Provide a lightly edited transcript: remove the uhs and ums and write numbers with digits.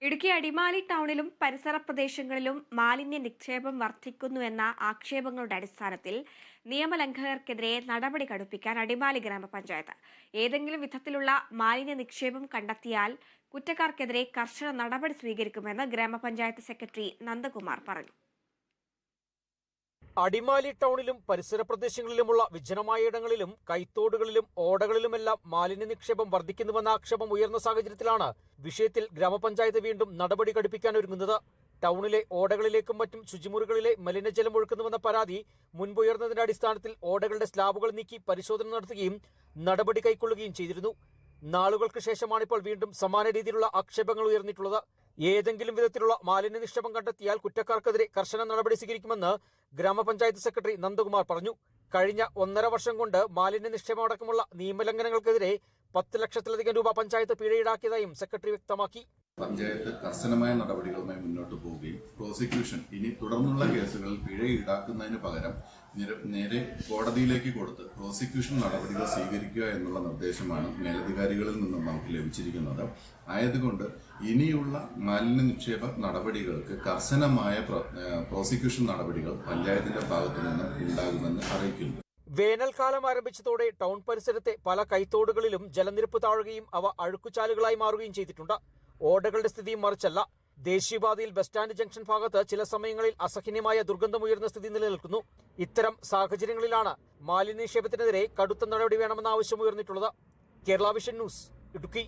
ഇടുക്കി അടിമാലി ടൗണിലും പരിസര പ്രദേശങ്ങളിലും മാലിന്യ നിക്ഷേപം വർദ്ധിക്കുന്നുവെന്ന ആക്ഷേപങ്ങളുടെ അടിസ്ഥാനത്തിൽ നിയമലംഘകർക്കെതിരെ നടപടി കടുപ്പിക്കാൻ അടിമാലി ഗ്രാമപഞ്ചായത്ത് ഏതെങ്കിലും വിധത്തിലുള്ള മാലിന്യ നിക്ഷേപം കണ്ടെത്തിയാൽ കുറ്റക്കാർക്കെതിരെ കർശന നടപടി സ്വീകരിക്കുമെന്ന് ഗ്രാമപഞ്ചായത്ത് സെക്രട്ടറി നന്ദകുമാർ പറഞ്ഞു. അടിമാലി ടൗണിലും പരിസര പ്രദേശങ്ങളിലുമുള്ള വിജനമായ ഇടങ്ങളിലും കൈത്തോടുകളിലും ഓടകളിലുമെല്ലാം മാലിന്യ നിക്ഷേപം വർദ്ധിക്കുന്നുവെന്ന ആക്ഷേപം ഉയർന്ന സാഹചര്യത്തിലാണ് വിഷയത്തിൽ ഗ്രാമപഞ്ചായത്ത് വീണ്ടും നടപടി കടുപ്പിക്കാൻ ഒരുങ്ങുന്നത്. ടൗണിലെ ഓടകളിലേക്കും മറ്റും ശുചിമുറികളിലെ മലിനജലം ഒഴുക്കുന്നുവെന്ന പരാതി മുൻപുയർന്നതിന്റെ അടിസ്ഥാനത്തിൽ ഓടകളുടെ സ്ലാബുകൾ നീക്കി പരിശോധന നടത്തുകയും നടപടി കൈക്കൊള്ളുകയും ചെയ്തിരുന്നു. നാളുകൾക്ക് ശേഷമാണിപ്പോൾ വീണ്ടും സമാന രീതിയിലുള്ള ആക്ഷേപങ്ങൾ ഉയർന്നിട്ടുള്ളത്. ഏതെങ്കിലും വിധത്തിലുള്ള മാലിന്യ നിക്ഷേപം കണ്ടെത്തിയാൽ കുറ്റക്കാർക്കെതിരെ കർശന നടപടി സ്വീകരിക്കുമെന്ന് ഗ്രാമപഞ്ചായത്ത് സെക്രട്ടറി നന്ദകുമാർ പറഞ്ഞു. കഴിഞ്ഞ 1.5 വർഷം കൊണ്ട് മാലിന്യ നിക്ഷേപം അടക്കമുള്ള നിയമലംഘനങ്ങൾക്കെതിരെ 10 ലക്ഷത്തിലധികം രൂപ പഞ്ചായത്ത് പിഴ ഈടാക്കിയതായും സെക്രട്ടറി വ്യക്തമാക്കി. പഞ്ചായത്ത് കർശനമായ നടപടികളുമായി മുന്നോട്ട് പോവുകയും പ്രോസിക്യൂഷൻ ഇനി തുടർന്നുള്ള കേസുകളിൽ പിഴ ഈടാക്കുന്നതിന് പകരം നേരെ കോടതിയിലേക്ക് കൊടുത്ത് പ്രോസിക്യൂഷൻ നടപടികൾ സ്വീകരിക്കുക എന്നുള്ള നിർദ്ദേശമാണ് മേലധികാരികളിൽ നിന്നും നമുക്ക് ലഭിച്ചിരിക്കുന്നത്. ആയതുകൊണ്ട് ഇനിയുള്ള മാലിന്യ നിക്ഷേപ നടപടികൾക്ക് കർശനമായ പ്രോസിക്യൂഷൻ നടപടികൾ പഞ്ചായത്തിന്റെ ഭാഗത്തു നിന്നും ഉണ്ടാകുമെന്ന് അറിയിക്കുന്നു. വേനൽക്കാലം ആരംഭിച്ചതോടെ ടൗൺ പരിസരത്തെ പല കൈത്തോടുകളിലും ജലനിരപ്പ് താഴുകയും അവ അഴുക്കുചാലുകളായി മാറുകയും ചെയ്തിട്ടുണ്ട്. ഓടകളുടെ സ്ഥിതിയും മറിച്ചല്ല. ദേശീയപാതയിൽ ബസ് സ്റ്റാൻഡ് ജംഗ്ഷൻ ഭാഗത്ത് ചില സമയങ്ങളിൽ അസഹനീയമായ ദുർഗന്ധമുയർന്ന സ്ഥിതി നിലനിൽക്കുന്നു. ഇത്തരം സാഹചര്യങ്ങളിലാണ് മാലിന്യ നിക്ഷേപത്തിനെതിരെ കടുത്ത നടപടി വേണമെന്ന ആവശ്യം ഉയർന്നിട്ടുള്ളത്. Kerala vision news, Idukki.